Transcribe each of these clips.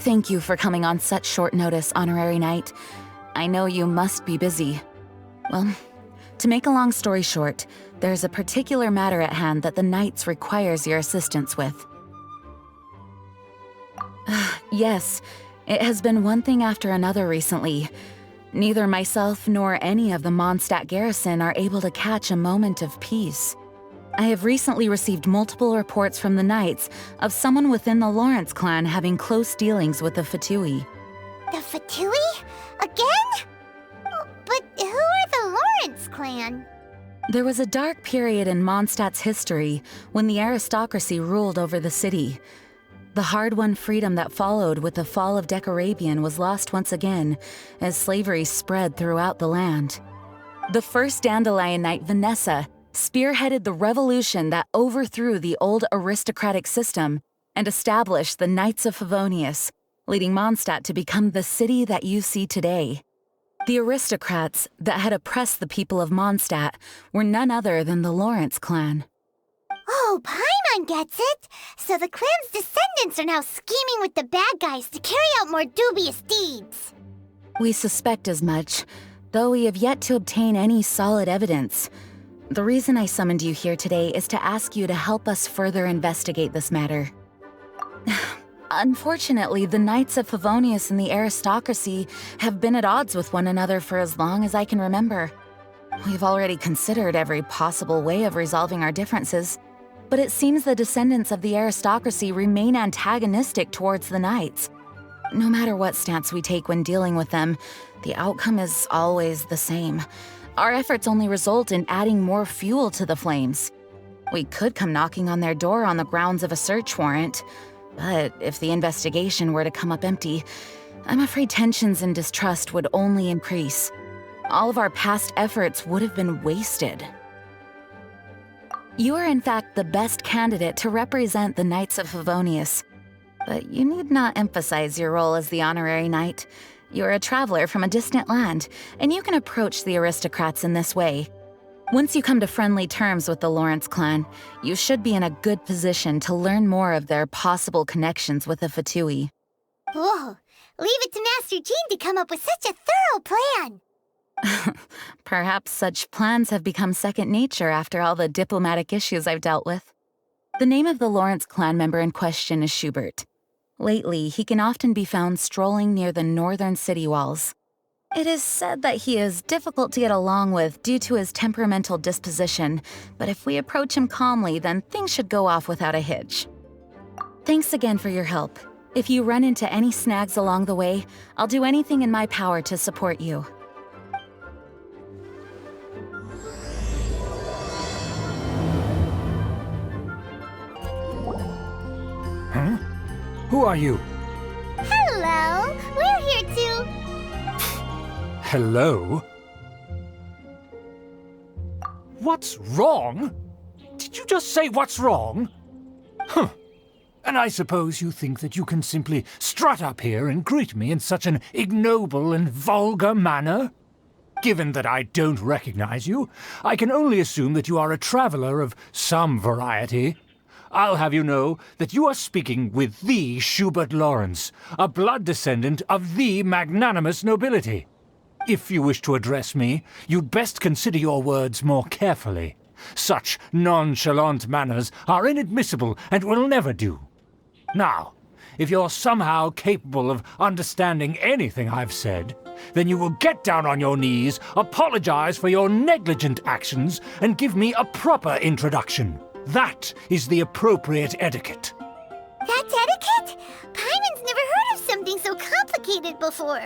Thank you for coming on such short notice, Honorary Knight. I know you must be busy. Well, to make a long story short, there's a particular matter at hand that the Knights requires your assistance with. Yes, it has been one thing after another recently. Neither myself nor any of the Mondstadt garrison are able to catch a moment of peace. I have recently received multiple reports from the Knights of someone within the Lawrence clan having close dealings with the Fatui. The Fatui? Again? But who are the Lawrence clan? There was a dark period in Mondstadt's history when the aristocracy ruled over the city. The hard-won freedom that followed with the fall of Decarabian was lost once again as slavery spread throughout the land. The first Dandelion Knight, Vanessa, spearheaded the revolution that overthrew the old aristocratic system and established the Knights of Favonius, leading Mondstadt to become the city that you see today. The aristocrats that had oppressed the people of Mondstadt were none other than the Lawrence clan. Oh, Paimon gets it! So the clan's descendants are now scheming with the bad guys to carry out more dubious deeds. We suspect as much, though we have yet to obtain any solid evidence. The reason I summoned you here today is to ask you to help us further investigate this matter. Unfortunately, the Knights of Favonius and the aristocracy have been at odds with one another for as long as I can remember. We've already considered every possible way of resolving our differences, but it seems the descendants of the aristocracy remain antagonistic towards the Knights. No matter what stance we take when dealing with them, the outcome is always the same. Our efforts only result in adding more fuel to the flames. We could come knocking on their door on the grounds of a search warrant, but if the investigation were to come up empty, I'm afraid tensions and distrust would only increase. All of our past efforts would have been wasted. You are in fact the best candidate to represent the Knights of Favonius, but you need not emphasize your role as the honorary knight. You're a traveler from a distant land, and you can approach the aristocrats in this way. Once you come to friendly terms with the Lawrence clan, you should be in a good position to learn more of their possible connections with the Fatui. Whoa, leave it to Master Jean to come up with such a thorough plan! Perhaps such plans have become second nature after all the diplomatic issues I've dealt with. The name of the Lawrence clan member in question is Schubert. Lately, he can often be found strolling near the northern city walls. It is said that he is difficult to get along with due to his temperamental disposition, but if we approach him calmly, then things should go off without a hitch. Thanks again for your help. If you run into any snags along the way, I'll do anything in my power to support you. Huh? Who are you? Hello! We're here to... Hello? What's wrong? Did you just say what's wrong? Huh. And I suppose you think that you can simply strut up here and greet me in such an ignoble and vulgar manner? Given that I don't recognize you, I can only assume that you are a traveler of some variety. I'll have you know that you are speaking with the Schubert Lawrence, a blood descendant of the magnanimous nobility. If you wish to address me, you'd best consider your words more carefully. Such nonchalant manners are inadmissible and will never do. Now, if you're somehow capable of understanding anything I've said, then you will get down on your knees, apologize for your negligent actions, and give me a proper introduction. That is the appropriate etiquette. That's etiquette? Paimon's never heard of something so complicated before.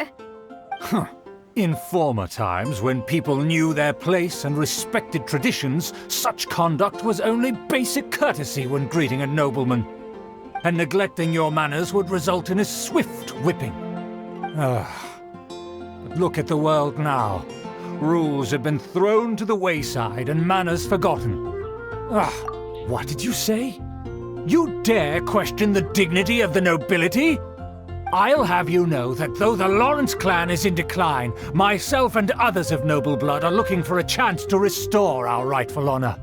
Huh. In former times, when people knew their place and respected traditions, such conduct was only basic courtesy when greeting a nobleman. And neglecting your manners would result in a swift whipping. But look at the world now. Rules have been thrown to the wayside and manners forgotten. What did you say? You dare question the dignity of the nobility? I'll have you know that though the Lawrence clan is in decline, myself and others of noble blood are looking for a chance to restore our rightful honor.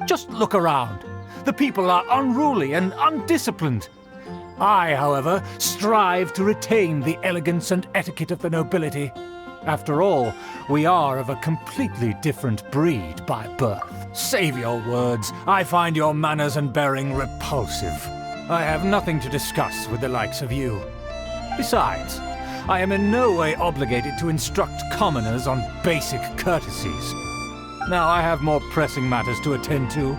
Just look around. The people are unruly and undisciplined. I, however, strive to retain the elegance and etiquette of the nobility. After all, we are of a completely different breed by birth. Save your words. I find your manners and bearing repulsive. I have nothing to discuss with the likes of you. Besides, I am in no way obligated to instruct commoners on basic courtesies. Now I have more pressing matters to attend to.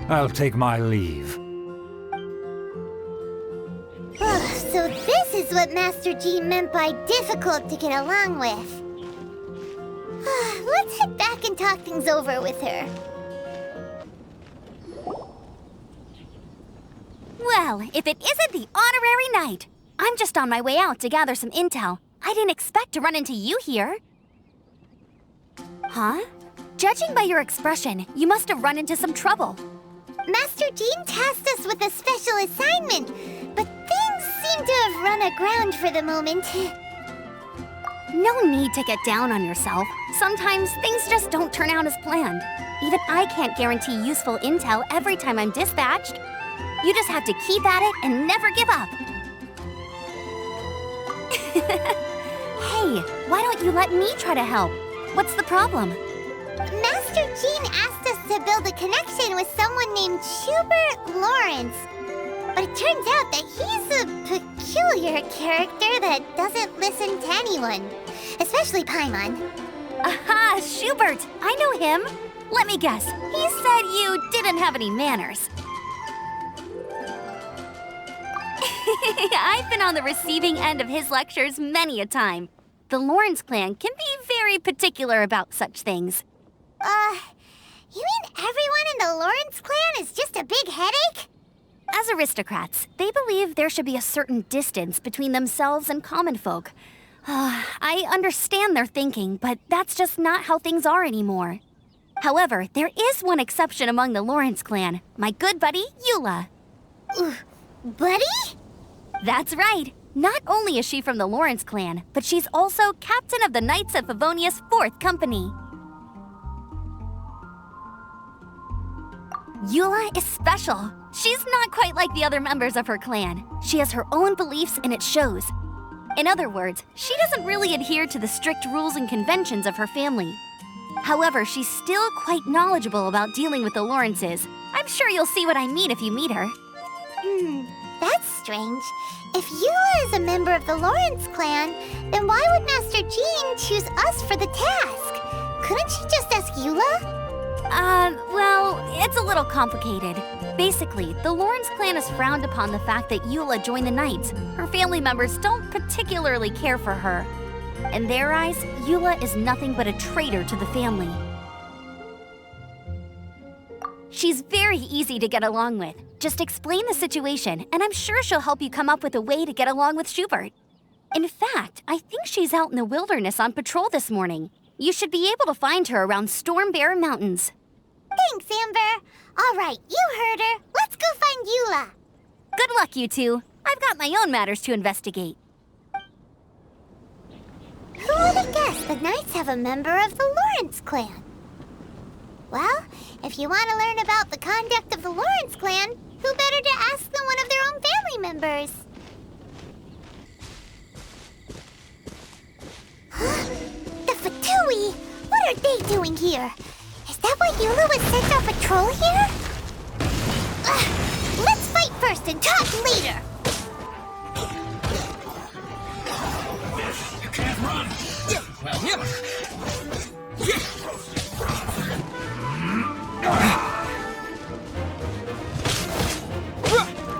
I'll take my leave. So this is what Master G meant by difficult to get along with. Let's head back and talk things over with her. Well, if it isn't the honorary knight. I'm just on my way out to gather some intel. I didn't expect to run into you here. Huh? Judging by your expression, you must have run into some trouble. Master Jean tasked us with a special assignment, but things seem to have run aground for the moment. No need to get down on yourself. Sometimes things just don't turn out as planned. Even I can't guarantee useful intel every time I'm dispatched. You just have to keep at it and never give up. Hey, why don't you let me try to help? What's the problem? Master Jean asked us to build a connection with someone named Schubert Lawrence. But it turns out that he's a peculiar character that doesn't listen to anyone, especially Paimon. Aha, Schubert! I know him. Let me guess, he said you didn't have any manners. I've been on the receiving end of his lectures many a time. The Lawrence clan can be very particular about such things. You mean everyone in the Lawrence clan is just a big headache? As aristocrats, they believe there should be a certain distance between themselves and common folk. I understand their thinking, but that's just not how things are anymore. However, there is one exception among the Lawrence clan, my good buddy, Eula. Buddy? That's right. Not only is she from the Lawrence clan, but she's also captain of the Knights of Favonia's 4th Company. Eula is special. She's not quite like the other members of her clan. She has her own beliefs and it shows. In other words, she doesn't really adhere to the strict rules and conventions of her family. However, she's still quite knowledgeable about dealing with the Lawrences. I'm sure you'll see what I mean if you meet her. That's strange. If Eula is a member of the Lawrence clan, then why would Master Jean choose us for the task? Couldn't she just ask Eula? Well, it's a little complicated. Basically, the Lawrence clan has frowned upon the fact that Eula joined the Knights. Her family members don't particularly care for her. In their eyes, Eula is nothing but a traitor to the family. She's very easy to get along with. Just explain the situation, and I'm sure she'll help you come up with a way to get along with Schubert. In fact, I think she's out in the wilderness on patrol this morning. You should be able to find her around Storm Bear Mountains. Thanks, Amber. All right, you heard her. Let's go find Eula. Good luck, you two. I've got my own matters to investigate. Who would have guessed the Knights have a member of the Lawrence clan? Well, if you want to learn about the conduct of the Lawrence clan, who better to ask than one of their own family members? The Fatui! What are they doing here? Is that why Eula was sent on patrol here? Let's fight first and talk later! You can't run! Well, yeah.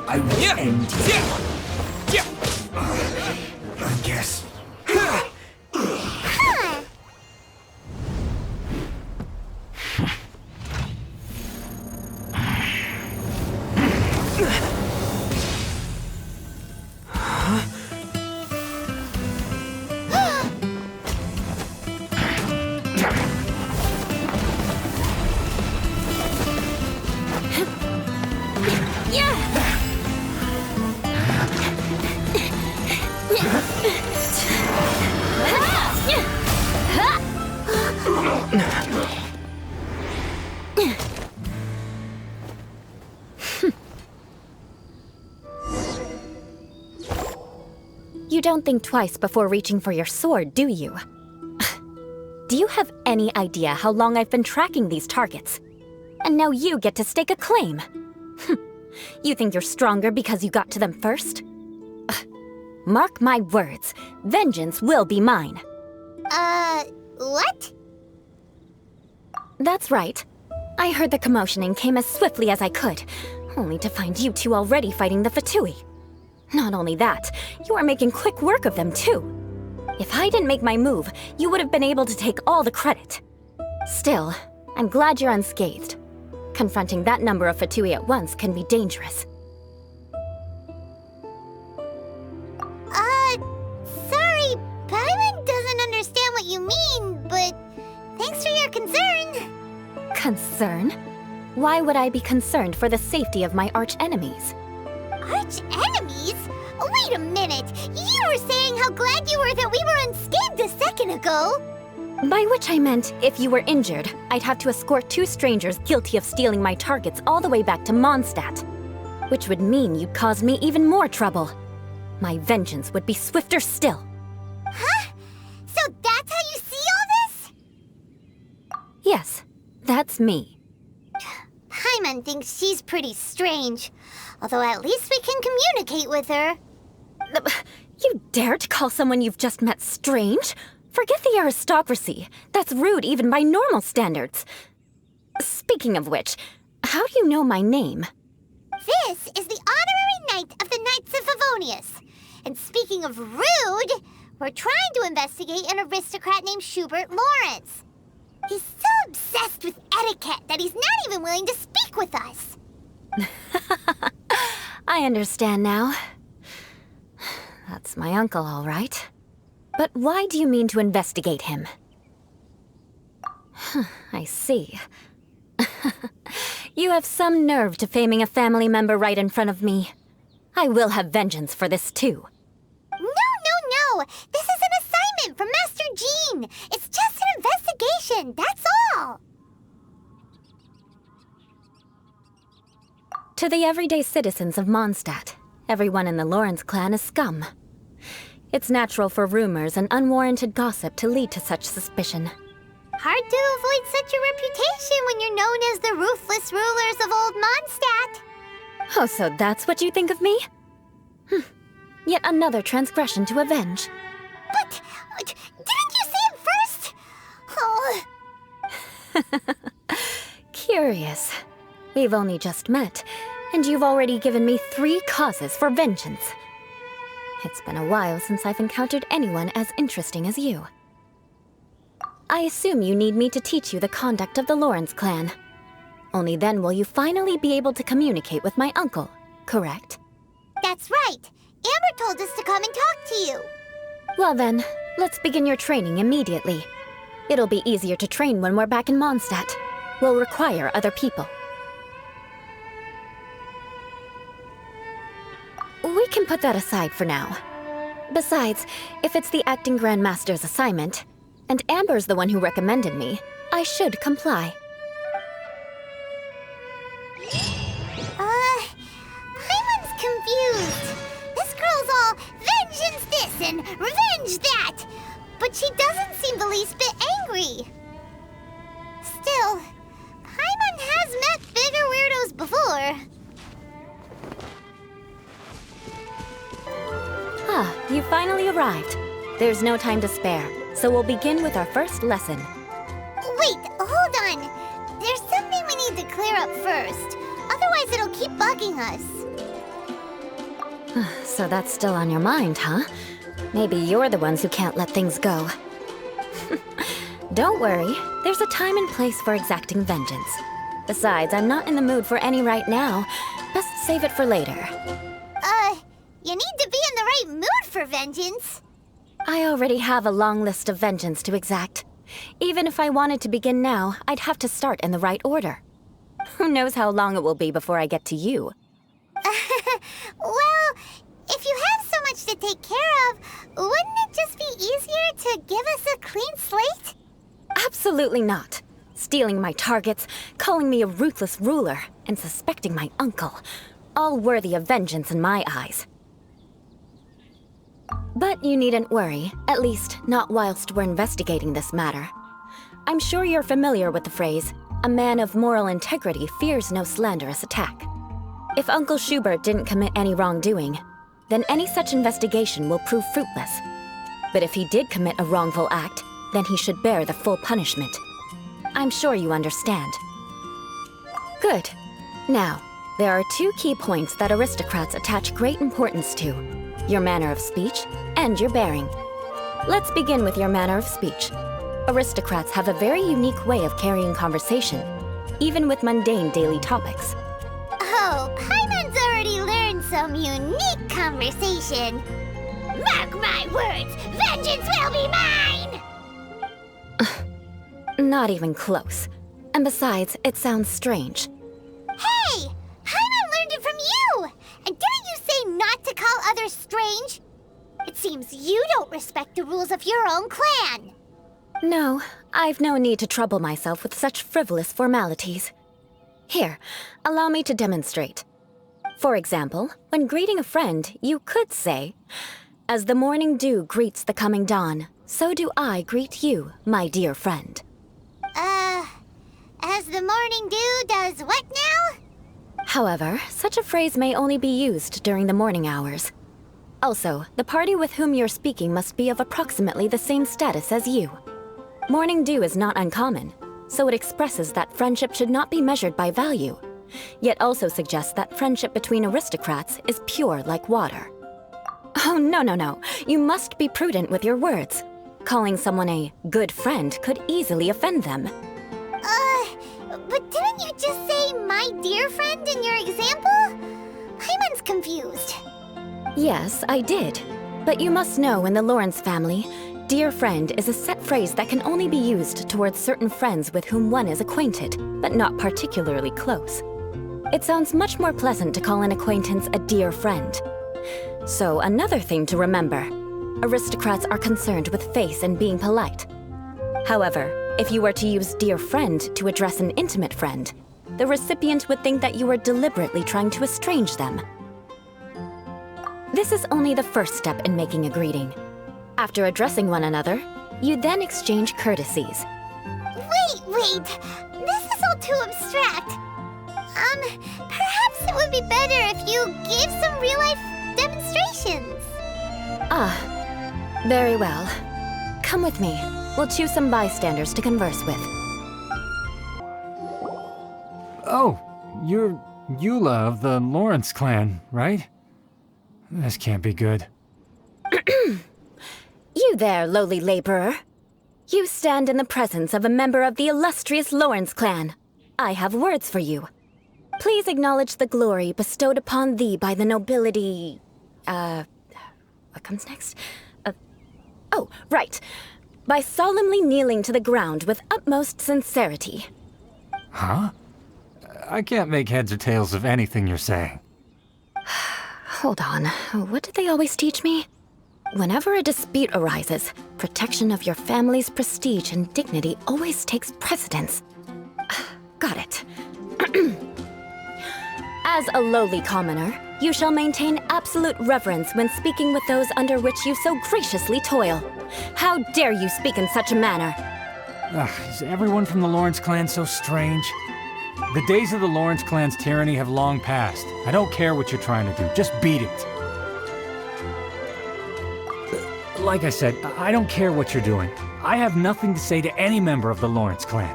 I will end you. I guess. You don't think twice before reaching for your sword, do you? Do you have any idea how long I've been tracking these targets? And now you get to stake a claim. You think you're stronger because you got to them first? Mark my words, vengeance will be mine. What? That's right. I heard the commotion and came as swiftly as I could, only to find you two already fighting the Fatui. Not only that, you are making quick work of them too. If I didn't make my move, you would have been able to take all the credit. Still, I'm glad you're unscathed. Confronting that number of Fatui at once can be dangerous. Sorry, Paimon doesn't understand what you mean, but thanks for your concern. Concern? Why would I be concerned for the safety of my arch-enemies? Arch-enemies? Wait a minute! You were saying how glad you were that we were unscathed a second ago! By which I meant, if you were injured, I'd have to escort two strangers guilty of stealing my targets all the way back to Mondstadt. Which would mean you'd cause me even more trouble. My vengeance would be swifter still. Huh? So that's how you see all this? Yes, that's me. Paimon thinks she's pretty strange. Although at least we can communicate with her. You dare to call someone you've just met strange? Forget the aristocracy. That's rude even by normal standards. Speaking of which, how do you know my name? This is the honorary knight of the Knights of Favonius. And speaking of rude, we're trying to investigate an aristocrat named Schubert Lawrence. He's so obsessed with etiquette that he's not even willing to speak with us. I understand now. That's my uncle, all right. But why do you mean to investigate him? I see. You have some nerve to faming a family member right in front of me. I will have vengeance for this too. No! This is an assignment from Master Jean! It's just an investigation, that's all! To the everyday citizens of Mondstadt, everyone in the Lawrence clan is scum. It's natural for rumors and unwarranted gossip to lead to such suspicion. Hard to avoid such a reputation when you're known as the ruthless rulers of old Mondstadt. Oh, so that's what you think of me? Yet another transgression to avenge. But didn't you say it first? Oh. Curious. We've only just met, and you've already given me 3 causes for vengeance. It's been a while since I've encountered anyone as interesting as you. I assume you need me to teach you the conduct of the Lawrence clan. Only then will you finally be able to communicate with my uncle, correct? That's right. Amber told us to come and talk to you. Well then, let's begin your training immediately. It'll be easier to train when we're back in Mondstadt. We'll require other people. We can put that aside for now. Besides, if it's the acting Grandmaster's assignment, and Amber's the one who recommended me, I should comply. Paimon's confused. This girl's all vengeance this and revenge that. But she doesn't seem the least bit angry. Still, Paimon has met bigger weirdos before. Ah, you finally arrived. There's no time to spare, so we'll begin with our first lesson. Wait, hold on. There's something we need to clear up first. Otherwise it'll keep bugging us. So that's still on your mind, huh? Maybe you're the ones who can't let things go. Don't worry, there's a time and place for exacting vengeance. Besides, I'm not in the mood for any right now. Best save it for later. You need to be in the right mood for vengeance. I already have a long list of vengeance to exact. Even if I wanted to begin now, I'd have to start in the right order. Who knows how long it will be before I get to you? Well, if you have so much to take care of, wouldn't it just be easier to give us a clean slate? Absolutely not. Stealing my targets, calling me a ruthless ruler, and suspecting my uncle. All worthy of vengeance in my eyes. But you needn't worry, at least not whilst we're investigating this matter. I'm sure you're familiar with the phrase, a man of moral integrity fears no slanderous attack. If Uncle Schubert didn't commit any wrongdoing, then any such investigation will prove fruitless. But if he did commit a wrongful act, then he should bear the full punishment. I'm sure you understand. Good. Now, there are two key points that aristocrats attach great importance to: your manner of speech and your bearing. Let's begin with your manner of speech. Aristocrats have a very unique way of carrying conversation, even with mundane daily topics. Oh, Paimon's already learned some unique conversation. Mark my words, vengeance will be mine! Not even close. And besides, it sounds strange. Hey! Paimon learned it from you! And didn't you say not to call others strange? It seems you don't respect the rules of your own clan. No, I've no need to trouble myself with such frivolous formalities. Here, allow me to demonstrate. For example, when greeting a friend, you could say, "As the morning dew greets the coming dawn, so do I greet you, my dear friend." As the morning dew does what now? However, such a phrase may only be used during the morning hours. Also, the party with whom you're speaking must be of approximately the same status as you. Morning dew is not uncommon, so it expresses that friendship should not be measured by value, yet also suggests that friendship between aristocrats is pure like water. Oh, no. You must be prudent with your words. Calling someone a good friend could easily offend them. But didn't you just say my dear friend in your example? Paimon's confused. Yes, I did. But you must know in the Lawrence family, dear friend is a set phrase that can only be used towards certain friends with whom one is acquainted, but not particularly close. It sounds much more pleasant to call an acquaintance a dear friend. So another thing to remember, aristocrats are concerned with face and being polite. However, if you were to use dear friend to address an intimate friend, the recipient would think that you were deliberately trying to estrange them. This is only the first step in making a greeting. After addressing one another, you then exchange courtesies. Wait. This is all too abstract. Perhaps it would be better if you gave some real-life demonstrations. Ah, very well. Come with me. We'll choose some bystanders to converse with. Oh, you're Eula of the Lawrence clan, right? This can't be good. You there, lowly laborer. You stand in the presence of a member of the illustrious Lawrence clan. I have words for you. Please acknowledge the glory bestowed upon thee by the nobility... What comes next? Oh, right. By solemnly kneeling to the ground with utmost sincerity. Huh? I can't make heads or tails of anything you're saying. Hold on. What did they always teach me? Whenever a dispute arises, protection of your family's prestige and dignity always takes precedence. Got it. As a lowly commoner, you shall maintain absolute reverence when speaking with those under which you so graciously toil. How dare you speak in such a manner? Is everyone from the Lawrence clan so strange? The days of the Lawrence clan's tyranny have long passed. I don't care what you're trying to do, just beat it. Like I said, I don't care what you're doing. I have nothing to say to any member of the Lawrence clan.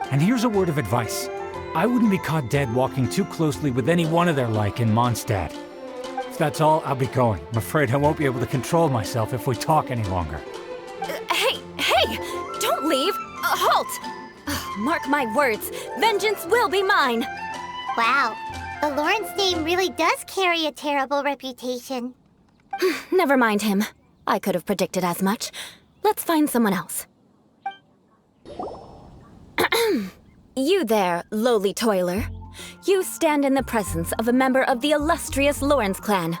And here's a word of advice. I wouldn't be caught dead walking too closely with any one of their like in Mondstadt. If that's all, I'll be going. I'm afraid I won't be able to control myself if we talk any longer. Hey! Don't leave! Halt! Mark my words, vengeance will be mine! Wow, the Lawrence name really does carry a terrible reputation. Never mind him. I could have predicted as much. Let's find someone else. You there, lowly toiler. You stand in the presence of a member of the illustrious Lawrence clan.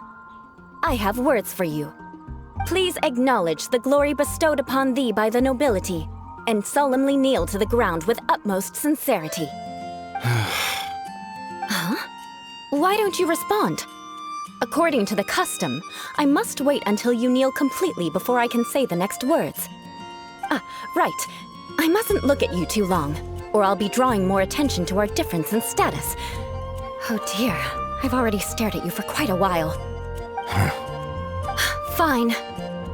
I have words for you. Please acknowledge the glory bestowed upon thee by the nobility, and solemnly kneel to the ground with utmost sincerity. Huh? Why don't you respond? According to the custom, I must wait until you kneel completely before I can say the next words. Ah, right. I mustn't look at you too long, or I'll be drawing more attention to our difference in status. Oh dear, I've already stared at you for quite a while. Fine.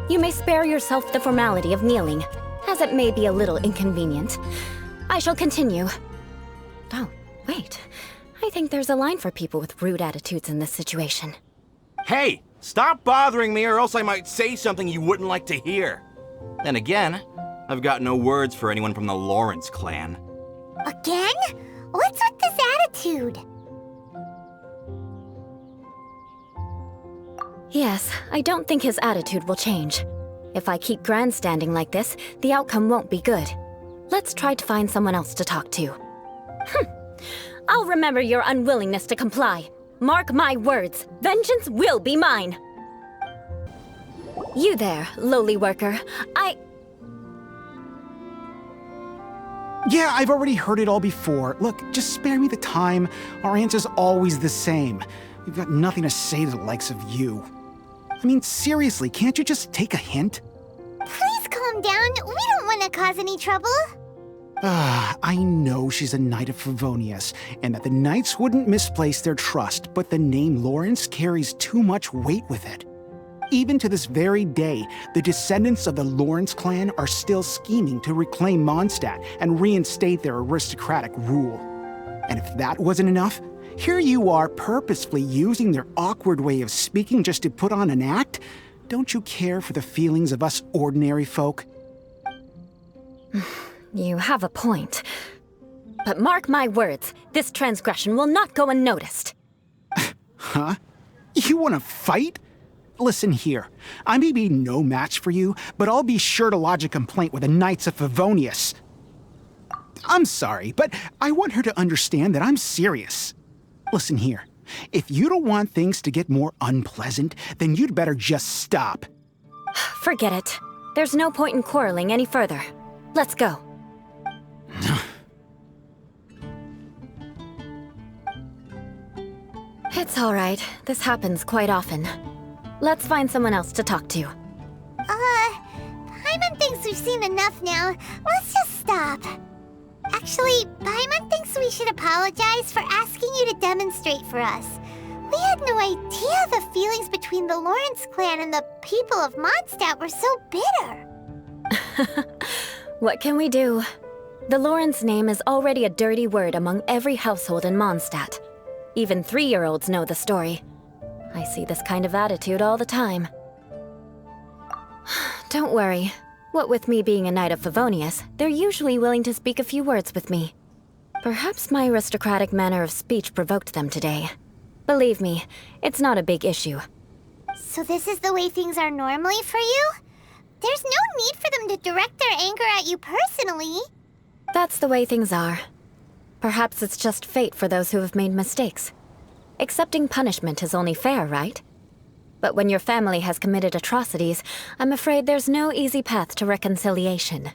You may spare yourself the formality of kneeling, as it may be a little inconvenient. I shall continue. Oh, wait. I think there's a line for people with rude attitudes in this situation. Hey, stop bothering me or else I might say something you wouldn't like to hear. Then again, I've got no words for anyone from the Lawrence clan. Again? What's with this attitude? Yes, I don't think his attitude will change. If I keep grandstanding like this, the outcome won't be good. Let's try to find someone else to talk to. I'll remember your unwillingness to comply. Mark my words, vengeance will be mine. You there, lowly worker. Yeah, I've already heard it all before. Look, just spare me the time. Our answer's always the same. We've got nothing to say to the likes of you. I mean, seriously, can't you just take a hint? Please calm down. We don't want to cause any trouble. I know she's a Knight of Favonius, and that the Knights wouldn't misplace their trust, but the name Lawrence carries too much weight with it. Even to this very day, the descendants of the Lawrence clan are still scheming to reclaim Mondstadt and reinstate their aristocratic rule. And if that wasn't enough, here you are purposefully using their awkward way of speaking just to put on an act? Don't you care for the feelings of us ordinary folk? You have a point. But mark my words, this transgression will not go unnoticed. Huh? You want to fight? Listen here, I may be no match for you, but I'll be sure to lodge a complaint with the Knights of Favonius. I'm sorry, but I want her to understand that I'm serious. Listen here, if you don't want things to get more unpleasant, then you'd better just stop. Forget it. There's no point in quarreling any further. Let's go. It's all right. This happens quite often. Let's find someone else to talk to. Paimon thinks we've seen enough now. Let's just stop. Actually, Paimon thinks we should apologize for asking you to demonstrate for us. We had no idea the feelings between the Lawrence clan and the people of Mondstadt were so bitter. What can we do? The Lawrence name is already a dirty word among every household in Mondstadt. Even 3-year-olds know the story. I see this kind of attitude all the time. Don't worry. What with me being a Knight of Favonius, they're usually willing to speak a few words with me. Perhaps my aristocratic manner of speech provoked them today. Believe me, it's not a big issue. So this is the way things are normally for you? There's no need for them to direct their anger at you personally. That's the way things are. Perhaps it's just fate for those who have made mistakes. Accepting punishment is only fair, right? But when your family has committed atrocities, I'm afraid there's no easy path to reconciliation.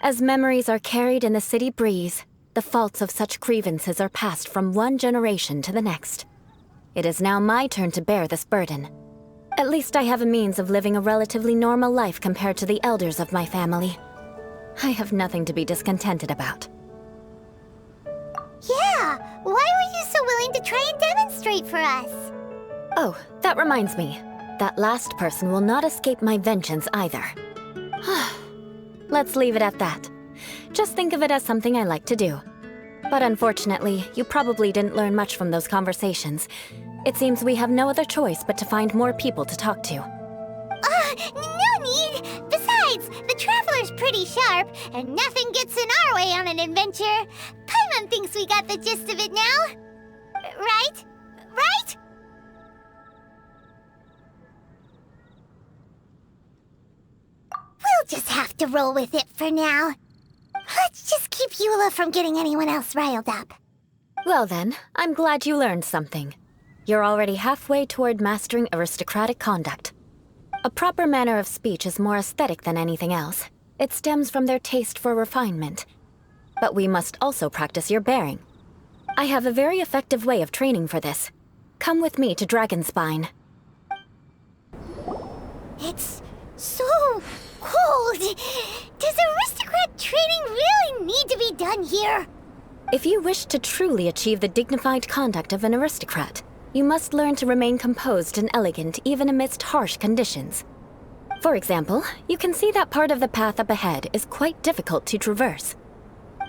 As memories are carried in the city breeze, the faults of such grievances are passed from one generation to the next. It is now my turn to bear this burden. At least I have a means of living a relatively normal life compared to the elders of my family. I have nothing to be discontented about. Yeah, why were you so willing to try and demonstrate for us? Oh, that reminds me. That last person will not escape my vengeance either. Let's leave it at that. Just think of it as something I like to do. But unfortunately, you probably didn't learn much from those conversations. It seems we have no other choice but to find more people to talk to. No need! Besides, the Traveler's pretty sharp, and nothing gets in our way on an adventure. Paimon thinks we got the gist of it now. Right? Right? We'll just have to roll with it for now. Let's just keep Eula from getting anyone else riled up. Well then, I'm glad you learned something. You're already halfway toward mastering aristocratic conduct. A proper manner of speech is more aesthetic than anything else. It stems from their taste for refinement. But we must also practice your bearing. I have a very effective way of training for this. come with me to Dragonspine. It's so cold. Does aristocrat training really need to be done here? If you wish to truly achieve the dignified conduct of an aristocrat, you must learn to remain composed and elegant even amidst harsh conditions. For example, you can see that part of the path up ahead is quite difficult to traverse.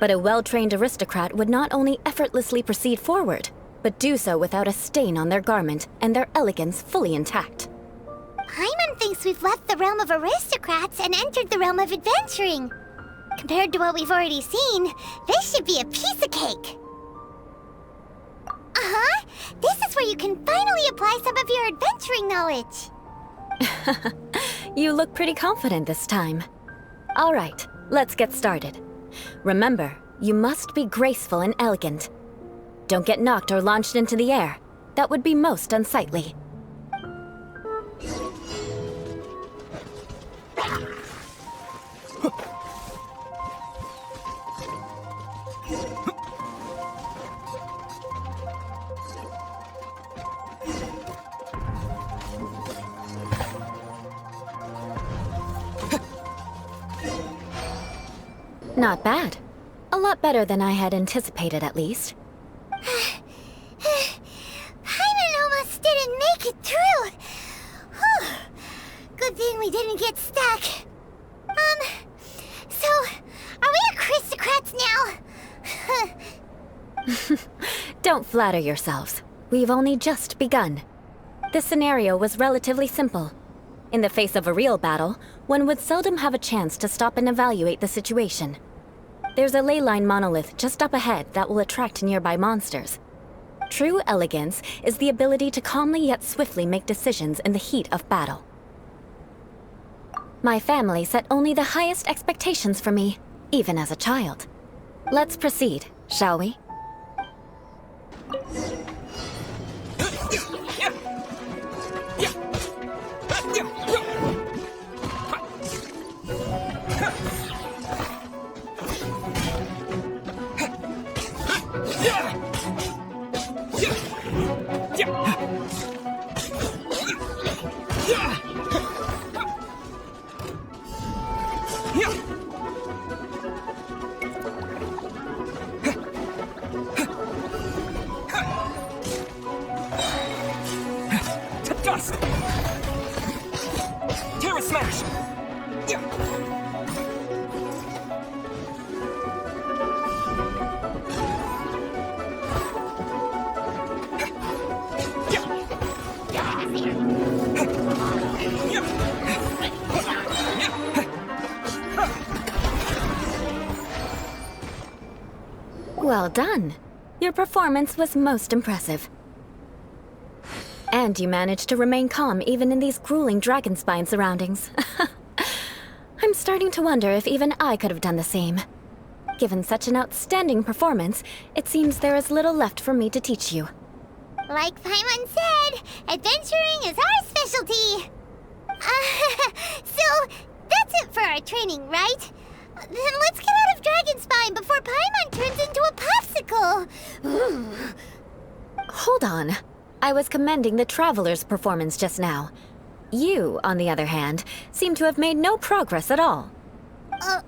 But a well-trained aristocrat would not only effortlessly proceed forward, but do so without a stain on their garment and their elegance fully intact. Paimon thinks we've left the realm of aristocrats and entered the realm of adventuring. Compared to what we've already seen, this should be a piece of cake. Uh-huh. This is where you can finally apply some of your adventuring knowledge. You look pretty confident this time. All right, let's get started. Remember, you must be graceful and elegant. Don't get knocked or launched into the air. That would be most unsightly. Not bad. A lot better than I had anticipated, at least. Paimon almost didn't make it through. Whew. Good thing we didn't get stuck. So, are we aristocrats now? Don't flatter yourselves. We've only just begun. This scenario was relatively simple. In the face of a real battle, one would seldom have a chance to stop and evaluate the situation. There's a ley line monolith just up ahead that will attract nearby monsters. True elegance is the ability to calmly yet swiftly make decisions in the heat of battle. My family set only the highest expectations for me, even as a child. Let's proceed, shall we? Dust! Terra Smash! Well done. Your performance was most impressive. And you managed to remain calm even in these grueling Dragonspine surroundings. I'm starting to wonder if even I could have done the same. Given such an outstanding performance, it seems there is little left for me to teach you. Like Paimon said, adventuring is our specialty. So, that's it for our training, right? Then let's get out of Dragonspine before Paimon turns into a popsicle. Hold on. I was commending the Traveler's performance just now. You, on the other hand, seem to have made no progress at all.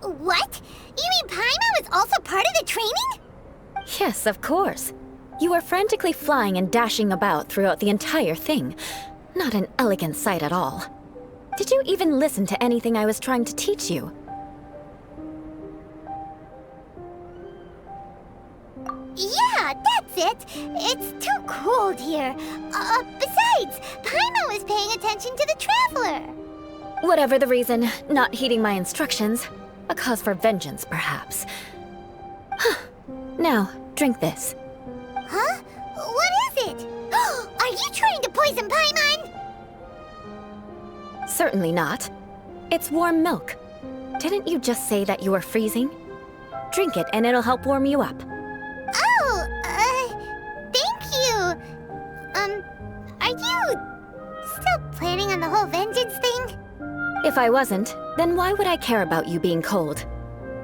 What? You mean Paimon was also part of the training? Yes, of course. You were frantically flying and dashing about throughout the entire thing. Not an elegant sight at all. Did you even listen to anything I was trying to teach you? Yeah, that's it. It's too cold here. Besides, Paimon was paying attention to the Traveler. Whatever the reason, not heeding my instructions. A cause for vengeance, perhaps. Now, drink this. Huh? What is it? Are you trying to poison Paimon? Certainly not. It's warm milk. Didn't you just say that you were freezing? Drink it and it'll help warm you up. Oh, thank you. Are you still planning on the whole vengeance thing? If I wasn't, then why would I care about you being cold?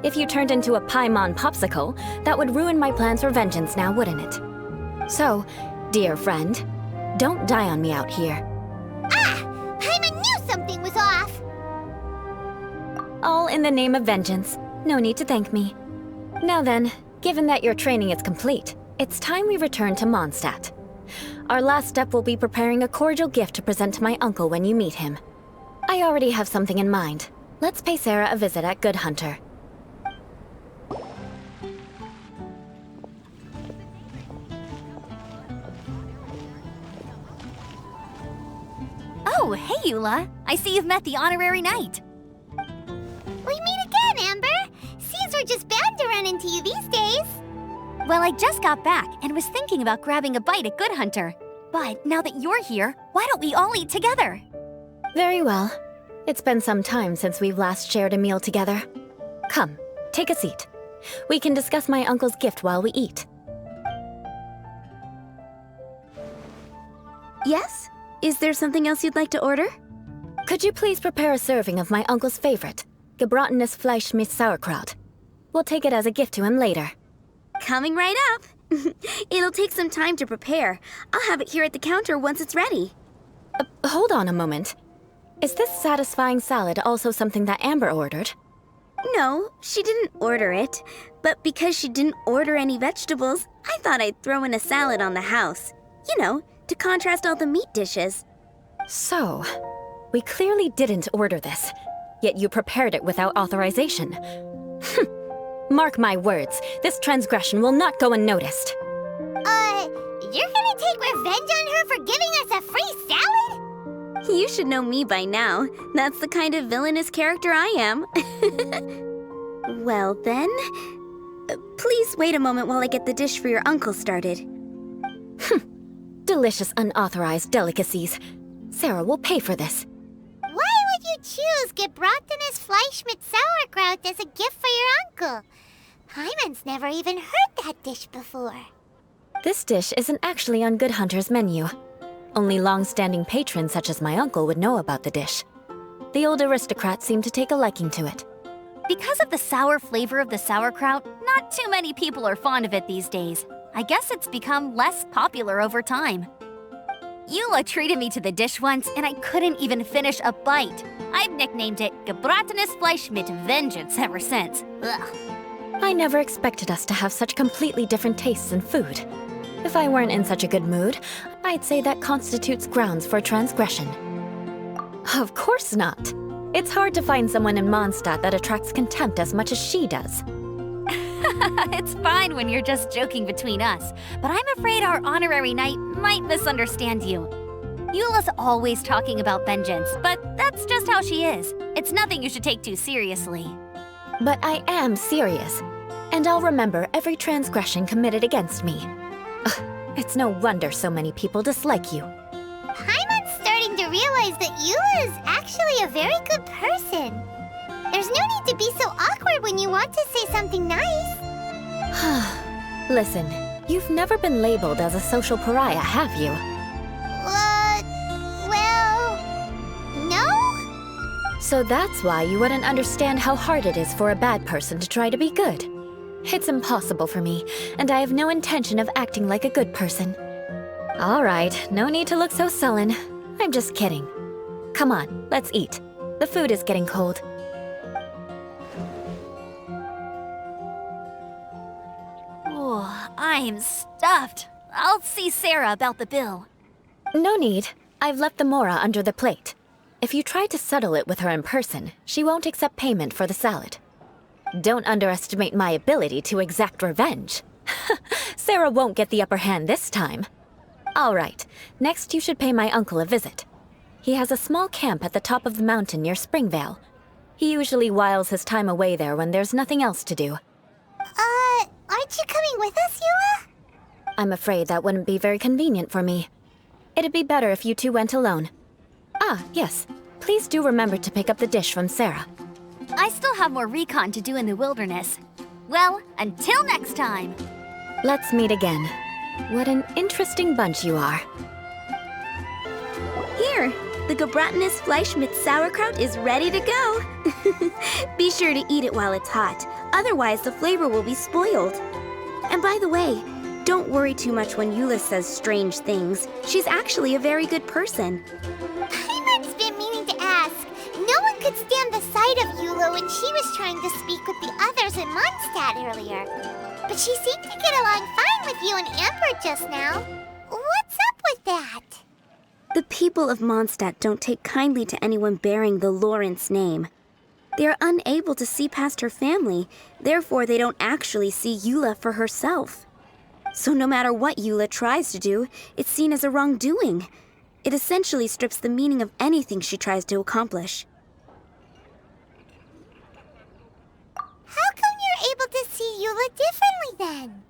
If you turned into a Paimon popsicle, that would ruin my plans for vengeance now, wouldn't it? So, dear friend, Don't die on me out here. Paimon knew something was off! All in the name of vengeance. No need to thank me. Now then, given that your training is complete, it's time we return to Mondstadt. Our last step will be preparing a cordial gift to present to my uncle when you meet him. I already have something in mind. Let's pay Sarah a visit at Good Hunter. Oh, hey, Eula. I see you've met the honorary knight. We meet again, Amber! Seems we're just bound to run into you these days. Well, I just got back and was thinking about grabbing a bite at Good Hunter. But now that you're here, why don't we all eat together? Very well. It's been some time since we've last shared a meal together. Come, take a seat. We can discuss my uncle's gift while we eat. Yes? Is there something else you'd like to order? Could you please prepare a serving of my uncle's favorite, gebratenes Fleisch mit Sauerkraut? We'll take it as a gift to him later. Coming right up. It'll take some time to prepare. I'll have it here at the counter once it's ready. Hold on a moment. Is this satisfying salad also something that Amber ordered? No, she didn't order it. But because she didn't order any vegetables, I thought I'd throw in a salad on the house. You know, to contrast all the meat dishes. So, we clearly didn't order this, yet you prepared it without authorization. Mark my words, this transgression will not go unnoticed. You're gonna take revenge on her for giving us a free salad? You should know me by now. That's the kind of villainous character I am. Well then, please wait a moment while I get the dish for your uncle started. Delicious unauthorized delicacies. Sarah will pay for this. Why would you choose gebratenes Fleisch mit Sauerkraut as a gift for your uncle? Paimon's never even heard that dish before. This dish isn't actually on Good Hunter's menu. Only long-standing patrons such as my uncle would know about the dish. The old aristocrat seemed to take a liking to it. Because of the sour flavor of the sauerkraut, not too many people are fond of it these days. I guess it's become less popular over time. Eula treated me to the dish once, and I couldn't even finish a bite. I've nicknamed it gebratenes Fleisch mit Vengeance ever since. Ugh. I never expected us to have such completely different tastes in food. If I weren't in such a good mood, I'd say that constitutes grounds for transgression. Of course not. It's hard to find someone in Mondstadt that attracts contempt as much as she does. It's fine when you're just joking between us, but I'm afraid our honorary knight might misunderstand you. Eula's always talking about vengeance, but that's just how she is. It's nothing you should take too seriously. But I am serious, and I'll remember every transgression committed against me. It's no wonder so many people dislike you. Paimon's starting to realize that Eula is actually a very good person. There's no need to be so awkward when you want to say something nice. Listen, you've never been labeled as a social pariah, have you? Well, no? So that's why you wouldn't understand how hard it is for a bad person to try to be good. It's impossible for me, and I have no intention of acting like a good person. All right, no need to look so sullen. I'm just kidding. Come on, let's eat. The food is getting cold. Oh, I'm stuffed. I'll see Sarah about the bill. No need. I've left the mora under the plate. If you try to settle it with her in person, she won't accept payment for the salad. Don't underestimate my ability to exact revenge. Sarah won't get the upper hand this time. All right, next you should pay my uncle a visit. He has a small camp at the top of the mountain near Springvale. He usually whiles his time away there when there's nothing else to do. Aren't you coming with us, Eula? I'm afraid that wouldn't be very convenient for me. It'd be better if you two went alone. Ah, yes. Please do remember to pick up the dish from Sarah. I still have more recon to do in the wilderness. Well, until next time. Let's meet again. What an interesting bunch you are. Here, the gebratenes Fleisch mit Sauerkraut is ready to go. Be sure to eat it while it's hot, otherwise the flavor will be spoiled. And by the way, Don't worry too much when Eula says strange things. She's actually a very good person. Paimon's been meaning to ask. No one could stand the sight of Eula when she was trying to speak with the others in Mondstadt earlier. But she seemed to get along fine with you and Amber just now. What's up with that? The people of Mondstadt don't take kindly to anyone bearing the Lawrence name. They are unable to see past her family, therefore they don't actually see Eula for herself. So no matter what Eula tries to do, it's seen as a wrongdoing. It essentially strips the meaning of anything she tries to accomplish. How come you're able to see Eula differently then?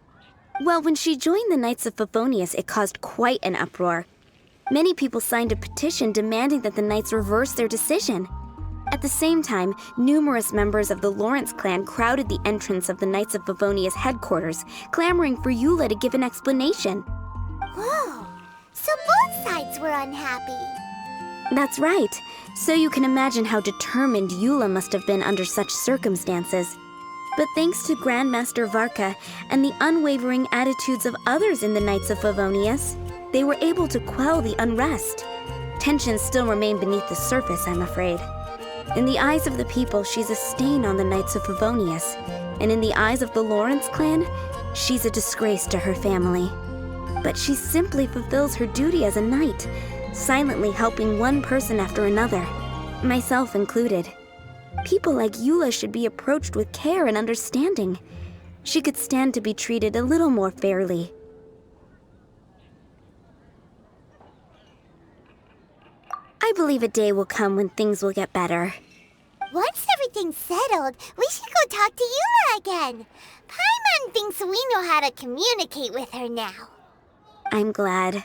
Well, when she joined the Knights of Favonius, it caused quite an uproar. Many people signed a petition demanding that the Knights reverse their decision. At the same time, numerous members of the Lawrence clan crowded the entrance of the Knights of Favonius headquarters, clamoring for Eula to give an explanation. Whoa, so both sides were unhappy. That's right. So you can imagine how determined Eula must have been under such circumstances. But thanks to Grandmaster Varka and the unwavering attitudes of others in the Knights of Favonius, they were able to quell the unrest. Tensions still remain beneath the surface, I'm afraid. In the eyes of the people, she's a stain on the Knights of Favonius, and in the eyes of the Lawrence clan, she's a disgrace to her family. But she simply fulfills her duty as a knight, silently helping one person after another, myself included. People like Eula should be approached with care and understanding. She could stand to be treated a little more fairly. I believe a day will come when things will get better. Once everything's settled, we should go talk to Eula again. Paimon thinks we know how to communicate with her now. I'm glad.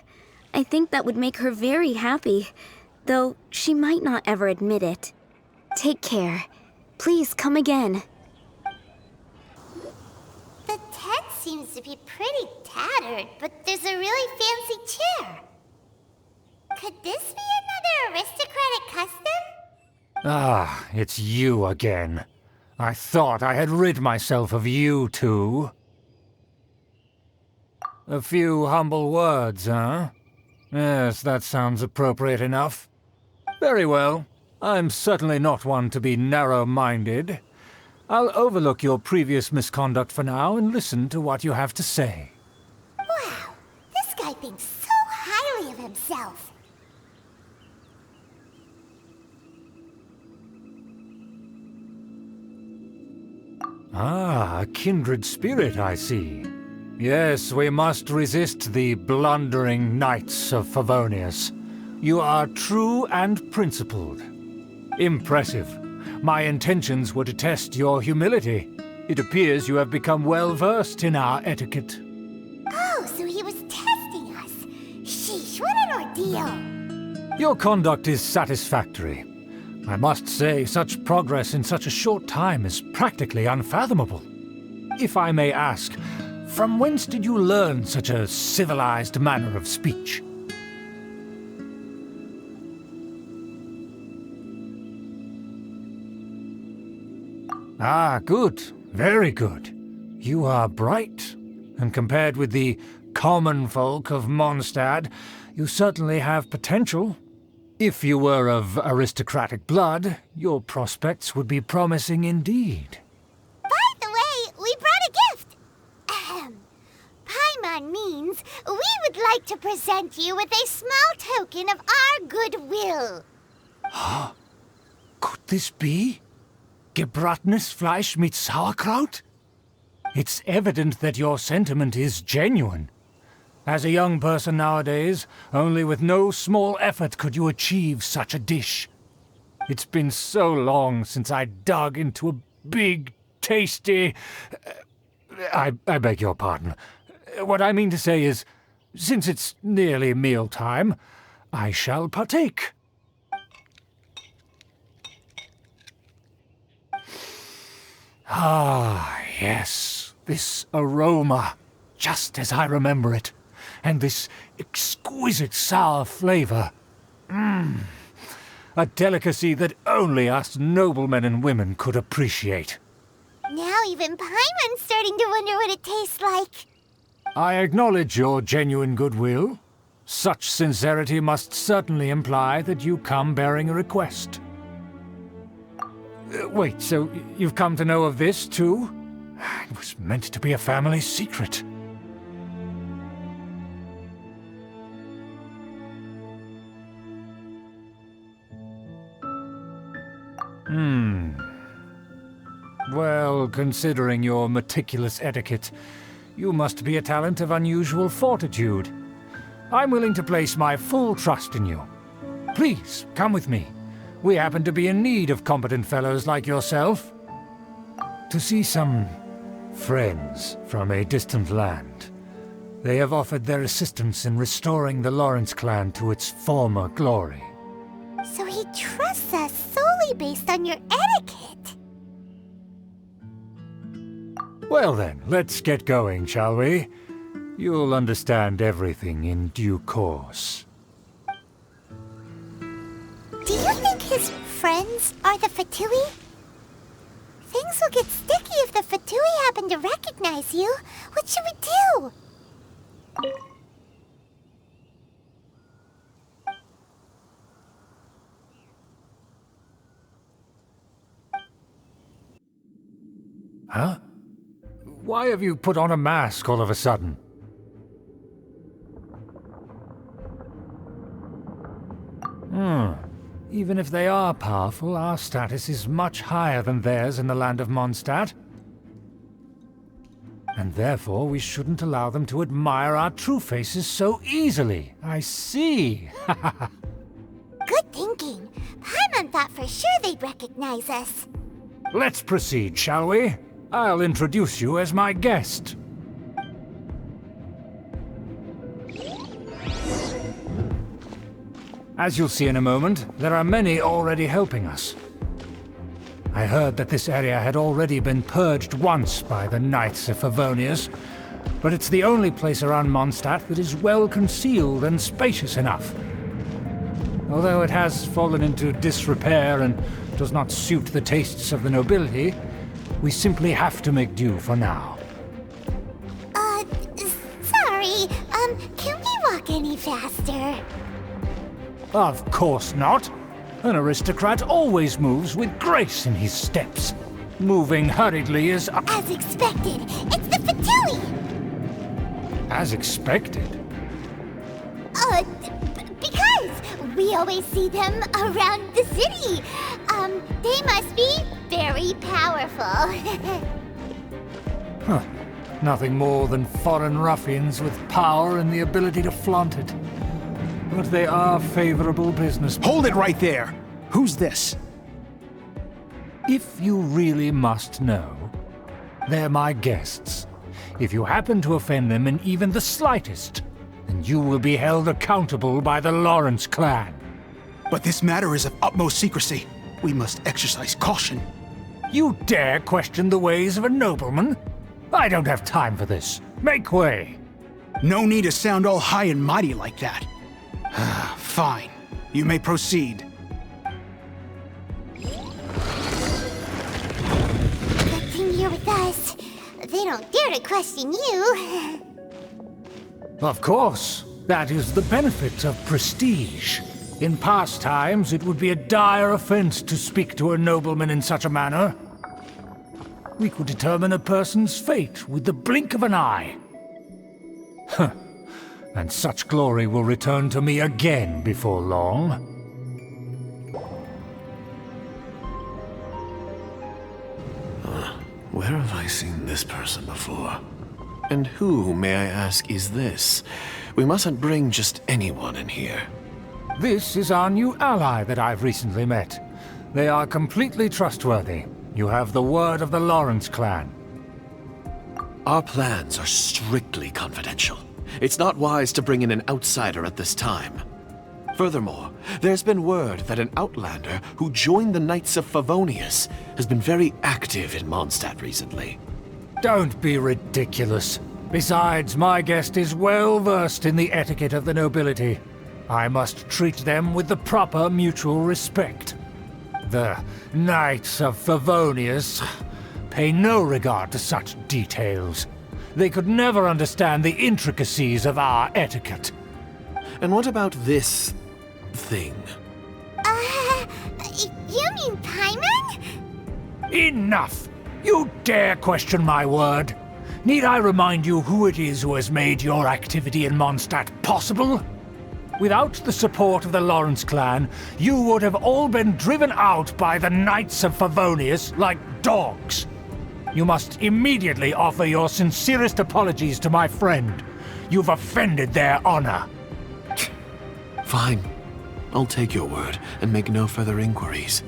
I think that would make her very happy, though she might not ever admit it. Take care. Please come again. The tent seems to be pretty tattered, but there's a really fancy chair. Could this be another aristocratic custom? Ah, it's you again. I thought I had rid myself of you two. A few humble words, huh? Yes, that sounds appropriate enough. Very well. I'm certainly not one to be narrow-minded. I'll overlook your previous misconduct for now and listen to what you have to say. Wow, this guy thinks so highly of himself. Ah, a kindred spirit, I see. Yes, we must resist the blundering knights of Favonius. You are true and principled. Impressive. My intentions were to test your humility. It appears you have become well-versed in our etiquette. Oh, so he was testing us. Sheesh, what an ordeal. Your conduct is satisfactory. I must say, such progress in such a short time is practically unfathomable. If I may ask, from whence did you learn such a civilized manner of speech? Ah, good. Very good. You are bright, and compared with the common folk of Mondstadt, you certainly have potential. If you were of aristocratic blood, your prospects would be promising indeed. By the way, we brought a gift. Paimon means we would like to present you with a small token of our goodwill. Huh? Could this be? Gebratenes Fleisch mit Sauerkraut? It's evident that your sentiment is genuine. As a young person nowadays, only with no small effort could you achieve such a dish. It's been so long since I dug into a big, tasty... I beg your pardon. What I mean to say is, since it's nearly mealtime, I shall partake. Ah, yes, this aroma, just as I remember it. And this exquisite sour flavor. A delicacy that only us noblemen and women could appreciate. Now even Paimon's starting to wonder what it tastes like. I acknowledge your genuine goodwill. Such sincerity must certainly imply that you come bearing a request. Wait, so you've come to know of this, too? It was meant to be a family secret. Well, considering your meticulous etiquette, you must be a talent of unusual fortitude. I'm willing to place my full trust in you. Please, come with me. We happen to be in need of competent fellows like yourself. To see some friends from a distant land. They have offered their assistance in restoring the Lawrence clan to its former glory. So he trusts us solely based on your etiquette. Well then, let's get going, shall we? You'll understand everything in due course. Do you think his friends are the Fatui? Things will get sticky if the Fatui happen to recognize you. What should we do? Huh? Why have you put on a mask all of a sudden? Even if they are powerful, our status is much higher than theirs in the land of Mondstadt. And therefore we shouldn't allow them to admire our true faces so easily. I see. Good thinking. Paimon thought for sure they'd recognize us. Let's proceed, shall we? I'll introduce you as my guest. As you'll see in a moment, there are many already helping us. I heard that this area had already been purged once by the Knights of Favonius, but it's the only place around Mondstadt that is well concealed and spacious enough. Although it has fallen into disrepair and does not suit the tastes of the nobility, we simply have to make do for now. Sorry, can we walk any faster? Of course not. An aristocrat always moves with grace in his steps. Moving hurriedly is... As expected, it's the Fatui! As expected? Because we always see them around the city. They must be very powerful. Huh. Nothing more than foreign ruffians with power and the ability to flaunt it. But they are favorable business. Hold it right there! Who's this? If you really must know, they're my guests. If you happen to offend them in even the slightest, then you will be held accountable by the Lawrence clan. But this matter is of utmost secrecy. We must exercise caution. You dare question the ways of a nobleman? I don't have time for this. Make way! No need to sound all high and mighty like that. Fine. You may proceed. Good thing you're with us. They don't dare to question you. Of course. That is the benefit of prestige. In past times, it would be a dire offense to speak to a nobleman in such a manner. We could determine a person's fate with the blink of an eye. Huh. And such glory will return to me again before long. Where have I seen this person before? And who, may I ask, is this? We mustn't bring just anyone in here. This is our new ally that I've recently met. They are completely trustworthy. You have the word of the Lawrence clan. Our plans are strictly confidential. It's not wise to bring in an outsider at this time. Furthermore, there's been word that an outlander who joined the Knights of Favonius has been very active in Mondstadt recently. Don't be ridiculous. Besides, my guest is well versed in the etiquette of the nobility. I must treat them with the proper mutual respect. The Knights of Favonius pay no regard to such details. they could never understand the intricacies of our etiquette. And what about this thing? You mean Paimon? Enough! You dare question my word? Need I remind you who it is who has made your activity in Mondstadt possible? Without the support of the Lawrence clan, you would have all been driven out by the Knights of Favonius like dogs. You must immediately offer your sincerest apologies to my friend. You've offended their honor. Fine. I'll take your word and make no further inquiries.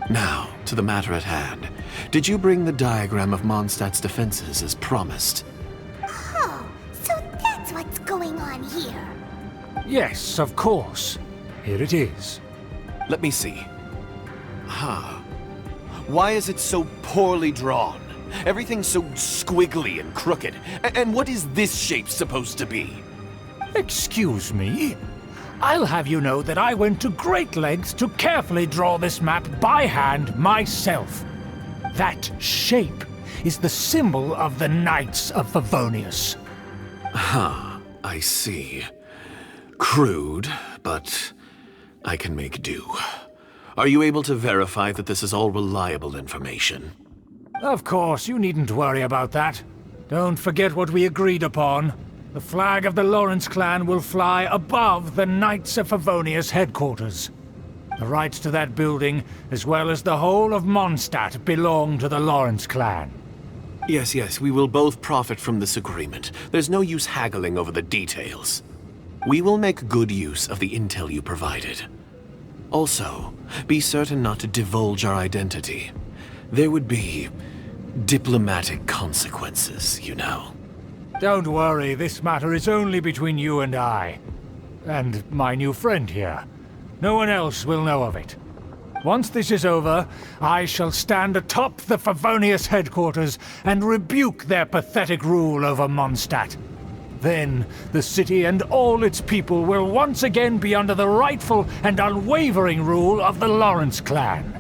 Now, to the matter at hand. Did you bring the diagram of Mondstadt's defenses as promised? Oh, so that's what's going on here. Yes, of course. Here it is. Let me see. Why is it so poorly drawn? Everything's so squiggly and crooked. And what is this shape supposed to be? Excuse me? I'll have you know that I went to great lengths to carefully draw this map by hand myself. That shape is the symbol of the Knights of Favonius. I see. Crude, but I can make do. Are you able to verify that this is all reliable information? Of course, you needn't worry about that. Don't forget what we agreed upon. The flag of the Lawrence clan will fly above the Knights of Favonius headquarters. The rights to that building, as well as the whole of Mondstadt, belong to the Lawrence clan. Yes, we will both profit from this agreement. There's no use haggling over the details. We will make good use of the intel you provided. Also, be certain not to divulge our identity. There would be diplomatic consequences, you know. Don't worry, this matter is only between you and I. And my new friend here. No one else will know of it. Once this is over, I shall stand atop the Favonius headquarters and rebuke their pathetic rule over Mondstadt. Then, the city and all its people will once again be under the rightful and unwavering rule of the Lawrence clan.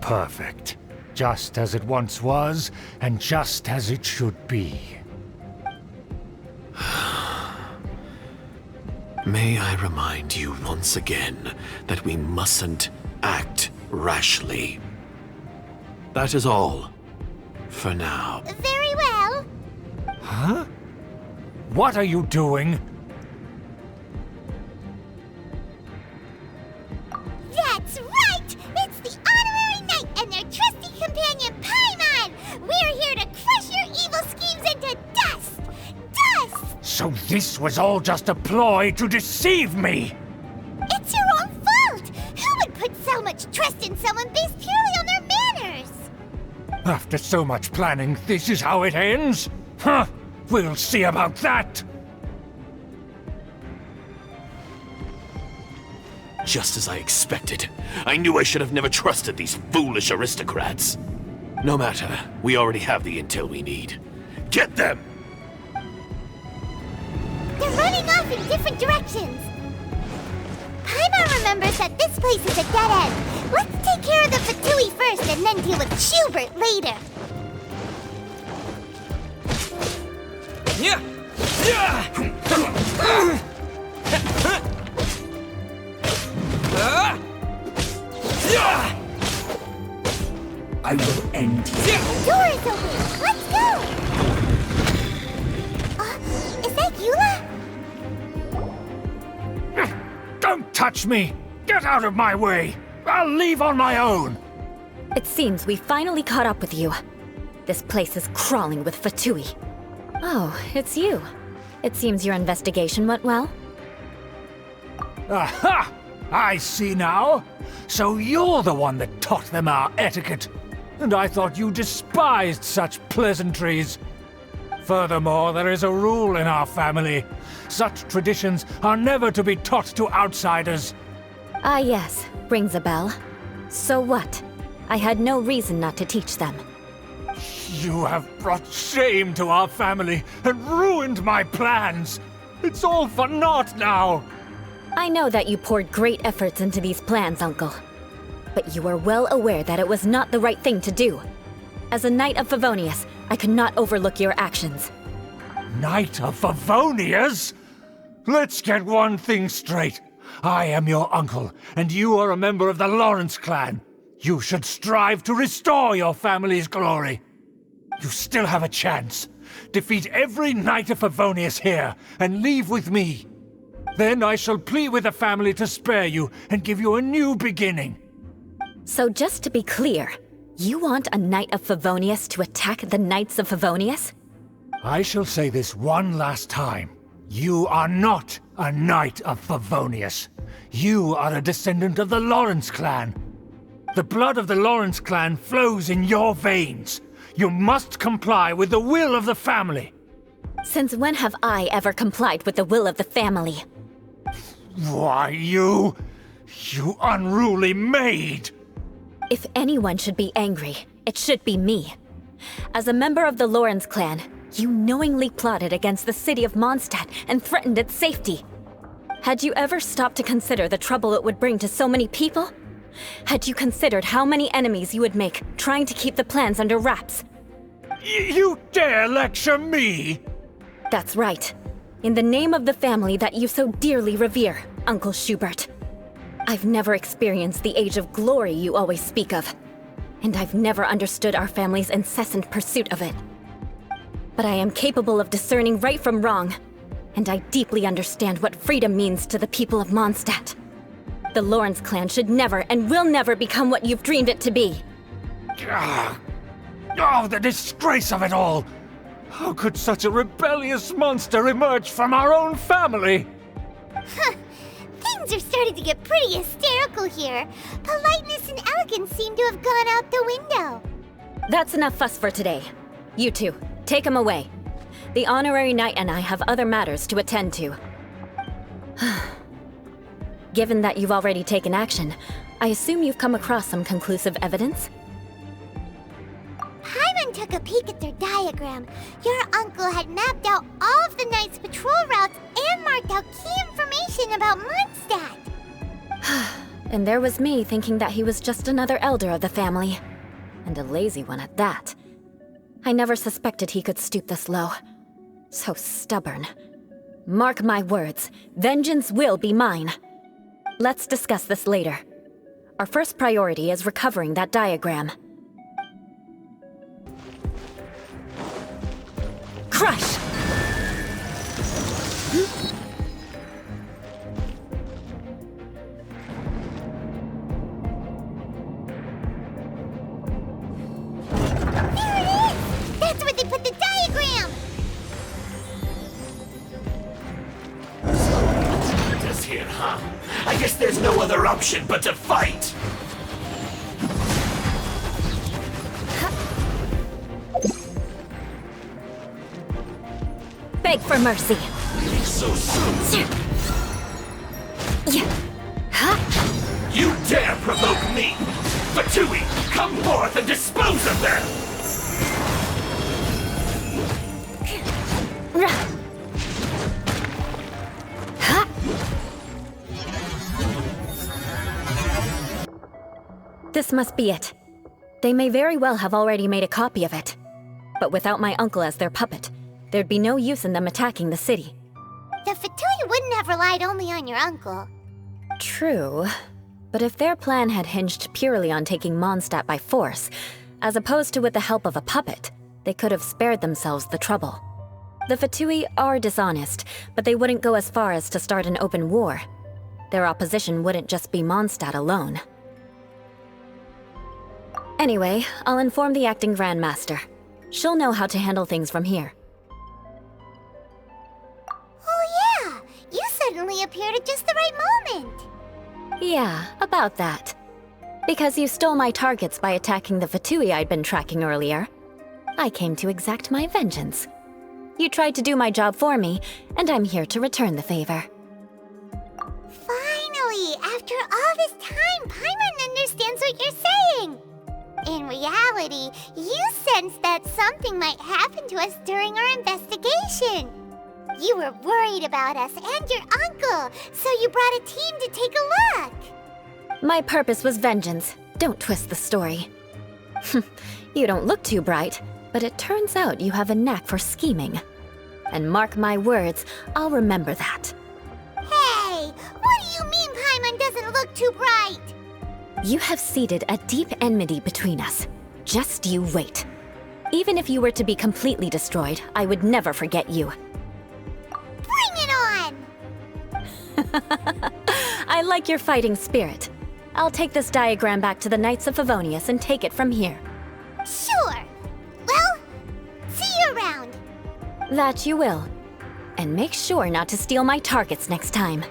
Perfect. Just as it once was, and just as it should be. May I remind you once again that we mustn't act rashly. That is all. For now. Very well. Huh? What are you doing? That's right! It's the Honorary Knight and their trusty companion Paimon! We're here to crush your evil schemes into dust! Dust! So this was all just a ploy to deceive me! It's your own fault! Who would put so much trust in someone based purely on their manners? After so much planning, this is how it ends? Huh! We'll see about that! Just as I expected. I knew I should have never trusted these foolish aristocrats. No matter, we already have the intel we need. Get them! They're running off in different directions. Paimon remembers that this place is a dead end. Let's take care of the Fatui first and then deal with Schubert later. Yeah! I will end you. The door is open. Let's go. Is that Eula? Don't touch me! Get out of my way! I'll leave on my own! It seems we finally caught up with you. This place is crawling with Fatui. Oh, it's you. It seems your investigation went well. Aha! I see now. So you're the one that taught them our etiquette. And I thought you despised such pleasantries. Furthermore, there is a rule in our family. Such traditions are never to be taught to outsiders. Ah, yes. Rings a bell. So what? I had no reason not to teach them. You have brought shame to our family and ruined my plans. It's all for naught now. I know that you poured great efforts into these plans, Uncle. But you are well aware that it was not the right thing to do. As a Knight of Favonius, I could not overlook your actions. Knight of Favonius? Let's get one thing straight. I am your uncle, and you are a member of the Lawrence clan. You should strive to restore your family's glory. You still have a chance. Defeat every Knight of Favonius here, and leave with me. Then I shall plead with the family to spare you and give you a new beginning. So just to be clear, you want a Knight of Favonius to attack the Knights of Favonius? I shall say this one last time. You are not a Knight of Favonius. You are a descendant of the Lawrence clan. The blood of the Lawrence clan flows in your veins. You must comply with the will of the family. Since when have I ever complied with the will of the family? Why, you unruly maid! If anyone should be angry, it should be me. As a member of the Lawrence clan, you knowingly plotted against the city of Mondstadt and threatened its safety. Had you ever stopped to consider the trouble it would bring to so many people? Had you considered how many enemies you would make trying to keep the plans under wraps? You dare lecture me? That's right. In the name of the family that you so dearly revere, Uncle Schubert. I've never experienced the age of glory you always speak of, and I've never understood our family's incessant pursuit of it. But I am capable of discerning right from wrong, and I deeply understand what freedom means to the people of Mondstadt. The Lawrence clan should never and will never become what you've dreamed it to be. Oh, the disgrace of it all! How could such a rebellious monster emerge from our own family? Things are starting to get pretty hysterical here. Politeness and elegance seem to have gone out the window. That's enough fuss for today. You two, take him away. The honorary knight and I have other matters to attend to. Given that you've already taken action, I assume you've come across some conclusive evidence? Paimon took a peek at their diagram. Your uncle had mapped out all of the Knight's patrol routes and marked out key information about Mondstadt. And there was me thinking that he was just another elder of the family. And a lazy one at that. I never suspected he could stoop this low. So stubborn. Mark my words, vengeance will be mine. Let's discuss this later. Our first priority is recovering that diagram. Crush! There it is! That's where they put the diagram! Just here, huh? I guess there's no other option but to fight! Beg for mercy. So soon! You dare provoke me! Fatui, come forth and dispose of them! This must be it. They may very well have already made a copy of it. But without my uncle as their puppet, there'd be no use in them attacking the city. The Fatui wouldn't have relied only on your uncle. True. But if their plan had hinged purely on taking Mondstadt by force, as opposed to with the help of a puppet, they could have spared themselves the trouble. The Fatui are dishonest, but they wouldn't go as far as to start an open war. Their opposition wouldn't just be Mondstadt alone. Anyway, I'll inform the acting Grandmaster. She'll know how to handle things from here. Oh yeah! You suddenly appeared at just the right moment! Yeah, about that. Because you stole my targets by attacking the Fatui I'd been tracking earlier. I came to exact my vengeance. You tried to do my job for me, and I'm here to return the favor. Finally! After all this time, Paimon understands what you're saying! In reality, you sensed that something might happen to us during our investigation. You were worried about us and your uncle, so you brought a team to take a look. My purpose was vengeance. Don't twist the story. You don't look too bright, but it turns out you have a knack for scheming. And mark my words, I'll remember that. Hey, what do you mean Paimon doesn't look too bright? You have seeded a deep enmity between us. Just you wait. Even if you were to be completely destroyed, I would never forget you. Bring it on! I like your fighting spirit. I'll take this diagram back to the Knights of Favonius and take it from here. Sure. Well, see you around. That you will. And make sure not to steal my targets next time.